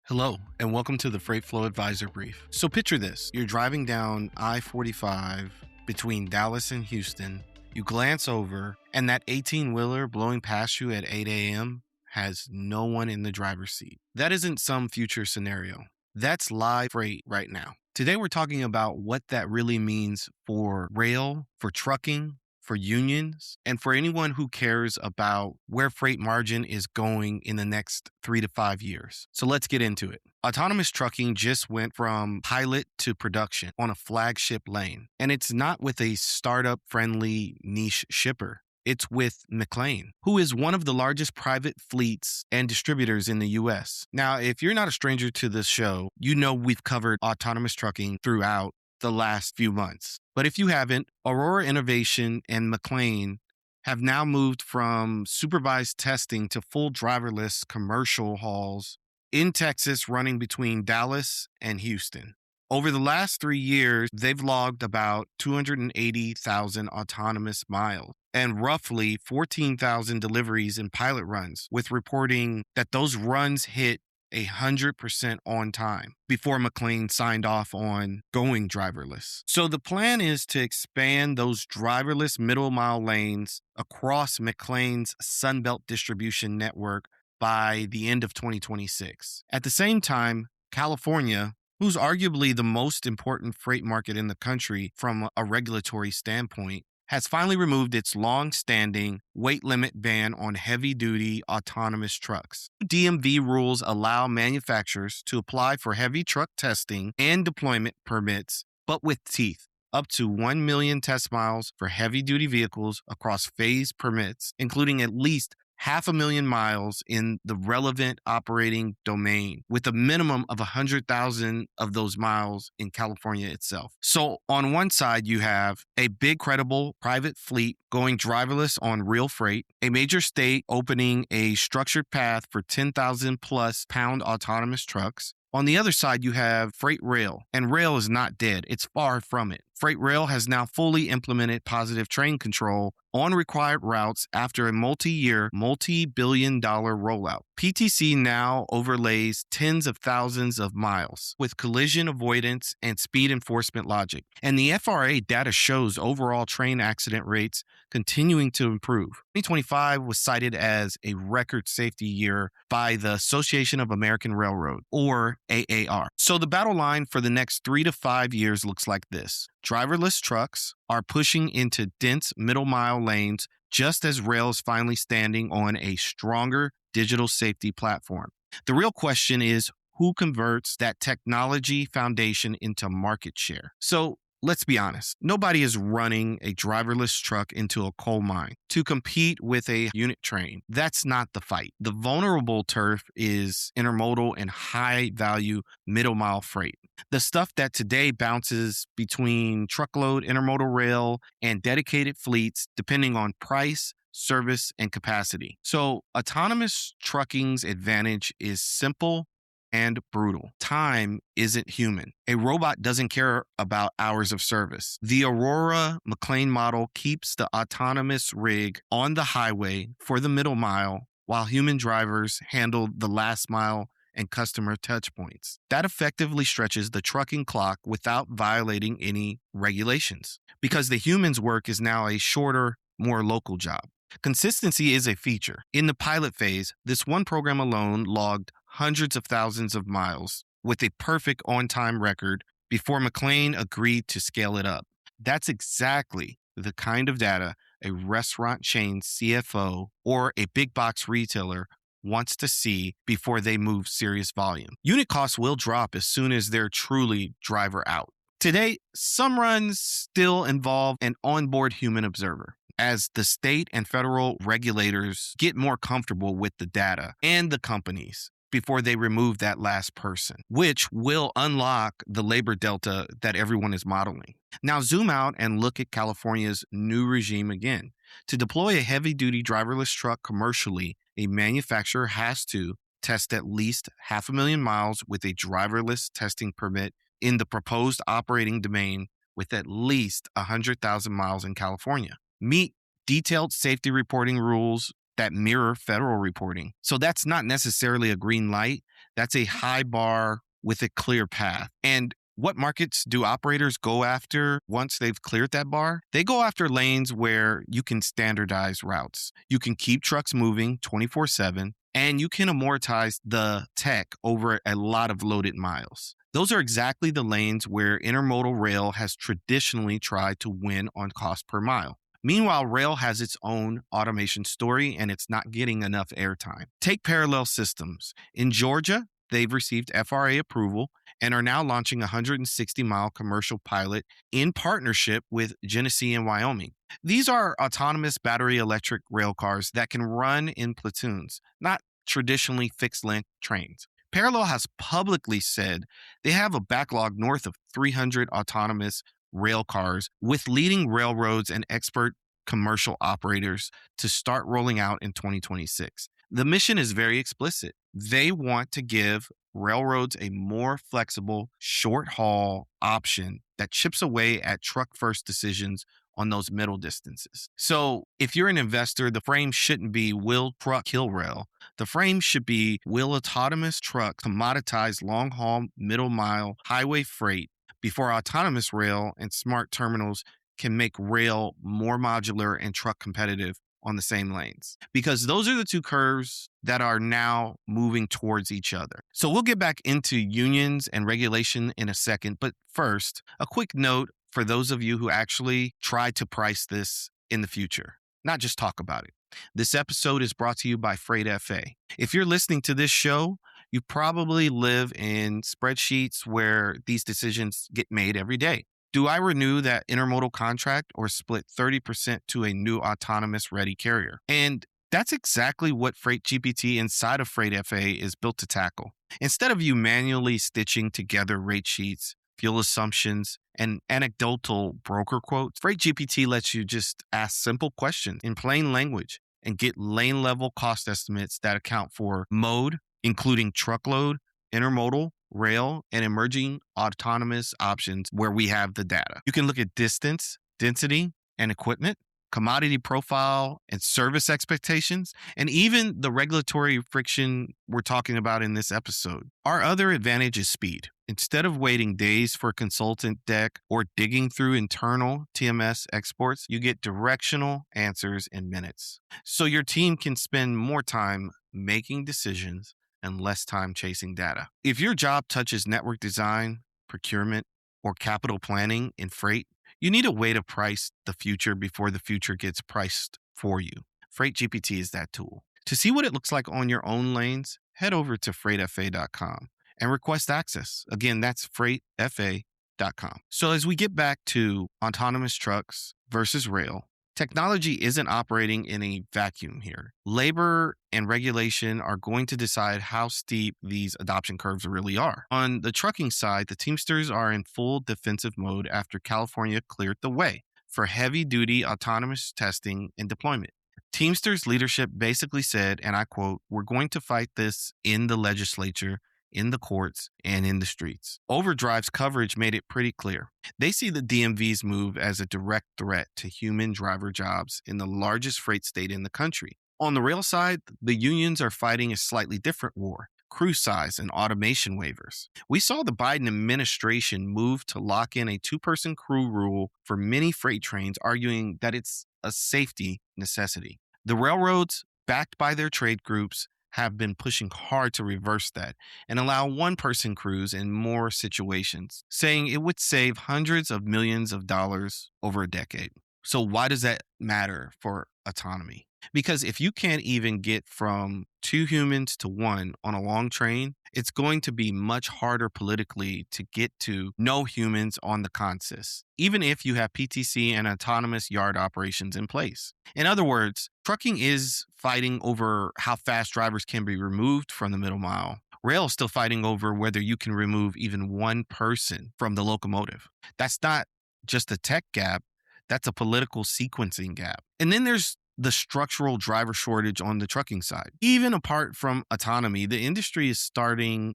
Hello, and welcome to the Freight Flow Advisor Brief. So picture this. You're driving down I-45 between Dallas and Houston. You glance over, and that 18-wheeler blowing past you at 8 a.m. has no one in the driver's seat. That isn't some future scenario. That's live freight right now. Today, we're talking about what that really means for rail, for trucking, for unions, and for anyone who cares about where freight margin is going in the next 3 to 5 years. So let's get into it. Autonomous trucking just went from pilot to production on a flagship lane. And it's not with a startup-friendly niche shipper. It's with McLane, who is one of the largest private fleets and distributors in the U.S. Now, if you're not a stranger to this show, you know we've covered autonomous trucking throughout the last few months. But if you haven't, Aurora Innovation and McLane have now moved from supervised testing to full driverless commercial hauls in Texas, running between Dallas and Houston. Over the last 3 years, they've logged about 280,000 autonomous miles and roughly 14,000 deliveries in pilot runs, with reporting that those runs hit 100% on time before McLane signed off on going driverless. So the plan is to expand those driverless middle mile lanes across McLane's Sunbelt distribution network by the end of 2026. At the same time, California, who's arguably the most important freight market in the country from a regulatory standpoint, has finally removed its long-standing weight limit ban on heavy-duty autonomous trucks. DMV rules allow manufacturers to apply for heavy truck testing and deployment permits, but with teeth. Up to 1 million test miles for heavy-duty vehicles across phased permits, including at least 500,000 miles in the relevant operating domain, with a minimum of 100,000 of those miles in California itself. So on one side, you have a big, credible private fleet going driverless on real freight, a major state opening a structured path for 10,000 plus pound autonomous trucks. On the other side, you have freight rail, and rail is not dead. It's far from it. Freight rail has now fully implemented positive train control on required routes after a multi-year, multi-billion-dollar rollout. PTC now overlays tens of thousands of miles with collision avoidance and speed enforcement logic. And the FRA data shows overall train accident rates continuing to improve. 2025 was cited as a record safety year by the Association of American Railroad, or AAR. So the battle line for the next 3 to 5 years looks like this. Driverless trucks are pushing into dense middle mile lanes just as rail is finally standing on a stronger digital safety platform. The real question is, who converts that technology foundation into market share? So let's be honest, nobody is running a driverless truck into a coal mine to compete with a unit train. That's not the fight. The vulnerable turf is intermodal and high value middle mile freight. The stuff that today bounces between truckload, intermodal rail, and dedicated fleets, depending on price, service, and capacity. So autonomous trucking's advantage is simple and brutal. Time isn't human. A robot doesn't care about hours of service. The Aurora McLane model keeps the autonomous rig on the highway for the middle mile while human drivers handle the last mile and customer touch points. That effectively stretches the trucking clock without violating any regulations, because the human's work is now a shorter, more local job. Consistency is a feature. In the pilot phase, this one program alone logged hundreds of thousands of miles with a perfect on-time record before McLane agreed to scale it up. That's exactly the kind of data a restaurant chain CFO or a big box retailer wants to see before they move serious volume. Unit costs will drop as soon as they're truly driver out. Today, some runs still involve an onboard human observer, as the state and federal regulators get more comfortable with the data and the companies before they remove that last person, which will unlock the labor delta that everyone is modeling. Now zoom out and look at California's new regime again. To deploy a heavy-duty driverless truck commercially, a manufacturer has to test at least 500,000 miles with a driverless testing permit in the proposed operating domain with at least 100,000 miles in California. Meet detailed safety reporting rules that mirror federal reporting. So that's not necessarily a green light. That's a high bar with a clear path. And what markets do operators go after once they've cleared that bar? They go after lanes where you can standardize routes. You can keep trucks moving 24/7, and you can amortize the tech over a lot of loaded miles. Those are exactly the lanes where intermodal rail has traditionally tried to win on cost per mile. Meanwhile, rail has its own automation story and it's not getting enough airtime. Take parallel systems. In Georgia, they've received FRA approval and are now launching a 160-mile commercial pilot in partnership with Genesee and Wyoming. These are autonomous battery electric rail cars that can run in platoons, not traditionally fixed length trains. Parallel has publicly said they have a backlog north of 300 autonomous rail cars with leading railroads and expert commercial operators to start rolling out in 2026. The mission is very explicit. They want to give railroads a more flexible, short haul option that chips away at truck first decisions on those middle distances. So if you're an investor, the frame shouldn't be will truck kill rail. The frame should be will autonomous truck commoditize long haul, middle mile, highway freight before autonomous rail and smart terminals can make rail more modular and truck competitive on the same lanes, because those are the two curves that are now moving towards each other. So we'll get back into unions and regulation in a second. But first, a quick note for those of you who actually try to price this in the future, not just talk about it. This episode is brought to you by FreightFA. If you're listening to this show, you probably live in spreadsheets where these decisions get made every day. Do I renew that intermodal contract or split 30% to a new autonomous ready carrier? And that's exactly what FreightGPT inside of FreightFA is built to tackle. Instead of you manually stitching together rate sheets, fuel assumptions, and anecdotal broker quotes, FreightGPT lets you just ask simple questions in plain language and get lane level cost estimates that account for mode, including truckload, intermodal, rail, and emerging autonomous options where we have the data. You can look at distance, density, and equipment, commodity profile and service expectations, and even the regulatory friction we're talking about in this episode. Our other advantage is speed. Instead of waiting days for a consultant deck or digging through internal TMS exports, you get directional answers in minutes. So your team can spend more time making decisions and less time chasing data. If your job touches network design, procurement, or capital planning in freight, you need a way to price the future before the future gets priced for you. FreightGPT is that tool. To see what it looks like on your own lanes, head over to freightfa.com and request access. Again, that's freightfa.com. So as we get back to autonomous trucks versus rail, technology isn't operating in a vacuum here. Labor and regulation are going to decide how steep these adoption curves really are. On the trucking side, the Teamsters are in full defensive mode after California cleared the way for heavy-duty autonomous testing and deployment. Teamsters leadership basically said, and I quote, "We're going to fight this in the legislature, in the courts, and in the streets." Overdrive's coverage made it pretty clear. They see the DMV's move as a direct threat to human driver jobs in the largest freight state in the country. On the rail side, the unions are fighting a slightly different war: crew size and automation waivers. We saw the Biden administration move to lock in a two-person crew rule for many freight trains, arguing that it's a safety necessity. The railroads, backed by their trade groups, have been pushing hard to reverse that and allow one-person crews in more situations, saying it would save hundreds of millions of dollars over a decade. So why does that matter for autonomy? Because if you can't even get from 2 humans to 1 on a long train, it's going to be much harder politically to get to no humans on the consist, even if you have PTC and autonomous yard operations in place. In other words, trucking is fighting over how fast drivers can be removed from the middle mile. Rail is still fighting over whether you can remove even one person from the locomotive. That's not just a tech gap, that's a political sequencing gap. And then there's the structural driver shortage on the trucking side. Even apart from autonomy, the industry is staring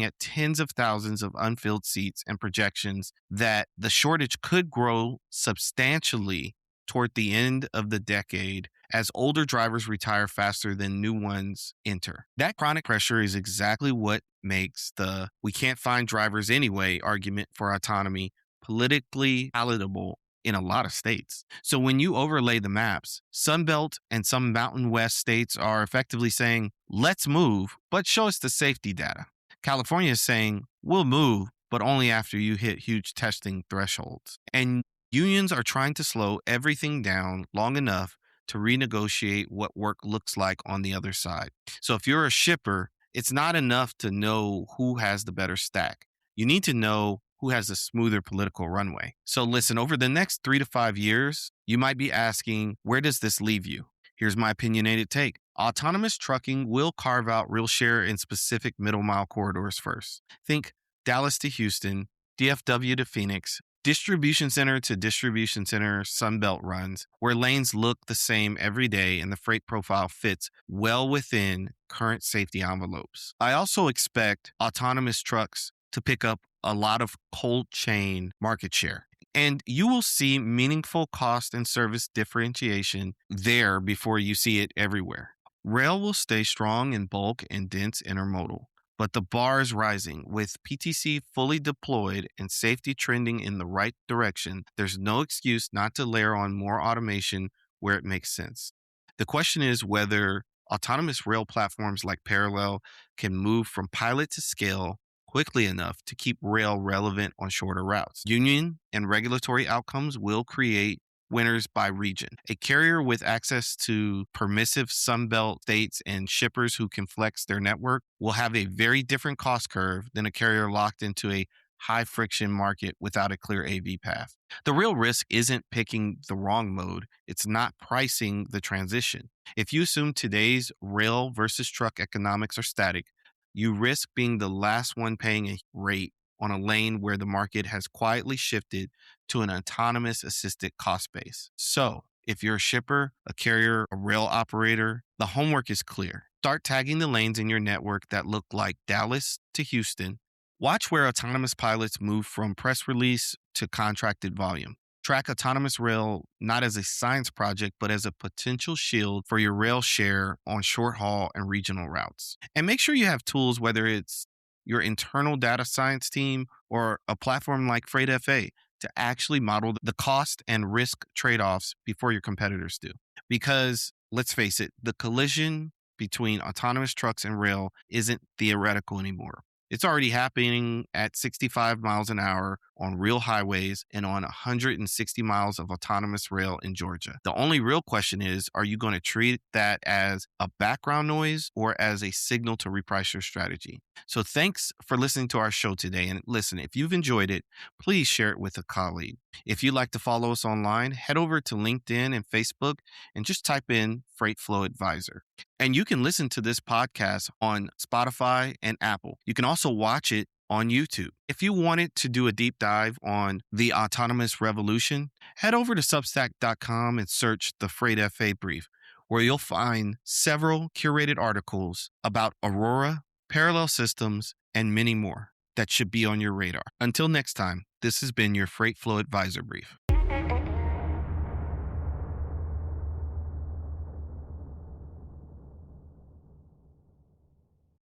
at tens of thousands of unfilled seats and projections that the shortage could grow substantially toward the end of the decade as older drivers retire faster than new ones enter. That chronic pressure is exactly what makes the "we can't find drivers anyway" argument for autonomy politically palatable in a lot of states. So when you overlay the maps, Sunbelt and some Mountain West states are effectively saying, let's move, but show us the safety data. California is saying, we'll move, but only after you hit huge testing thresholds. And unions are trying to slow everything down long enough to renegotiate what work looks like on the other side. So if you're a shipper, it's not enough to know who has the better stack. You need to know who has a smoother political runway. So listen, over the next 3 to 5 years, you might be asking, where does this leave you? Here's my opinionated take. Autonomous trucking will carve out real share in specific middle mile corridors first. Think Dallas to Houston, DFW to Phoenix, distribution center to distribution center Sunbelt runs, where lanes look the same every day and the freight profile fits well within current safety envelopes. I also expect autonomous trucks to pick up a lot of cold chain market share. And you will see meaningful cost and service differentiation there before you see it everywhere. Rail will stay strong in bulk and dense intermodal, but the bar is rising. With PTC fully deployed and safety trending in the right direction, there's no excuse not to layer on more automation where it makes sense. The question is whether autonomous rail platforms like Parallel can move from pilot to scale quickly enough to keep rail relevant on shorter routes. Union and regulatory outcomes will create winners by region. A carrier with access to permissive Sunbelt states and shippers who can flex their network will have a very different cost curve than a carrier locked into a high friction market without a clear AV path. The real risk isn't picking the wrong mode. It's not pricing the transition. If you assume today's rail versus truck economics are static, you risk being the last one paying a rate on a lane where the market has quietly shifted to an autonomous assisted cost base. So, if you're a shipper, a carrier, a rail operator, the homework is clear. Start tagging the lanes in your network that look like Dallas to Houston. Watch where autonomous pilots move from press release to contracted volume. Track autonomous rail not as a science project, but as a potential shield for your rail share on short haul and regional routes. And make sure you have tools, whether it's your internal data science team or a platform like FreightFA, to actually model the cost and risk trade-offs before your competitors do. Because let's face it, the collision between autonomous trucks and rail isn't theoretical anymore. It's already happening at 65 miles an hour on real highways and on 160 miles of autonomous rail in Georgia. The only real question is, are you going to treat that as a background noise or as a signal to reprice your strategy? So thanks for listening to our show today. And listen, if you've enjoyed it, please share it with a colleague. If you'd like to follow us online, head over to LinkedIn and Facebook and just type in Freight Flow Advisor. And you can listen to this podcast on Spotify and Apple. You can also watch it on YouTube. If you wanted to do a deep dive on the autonomous revolution, head over to Substack.com and search the Freight FA Brief, where you'll find several curated articles about Aurora, parallel systems, and many more that should be on your radar. Until next time, this has been your Freight Flow Advisor Brief.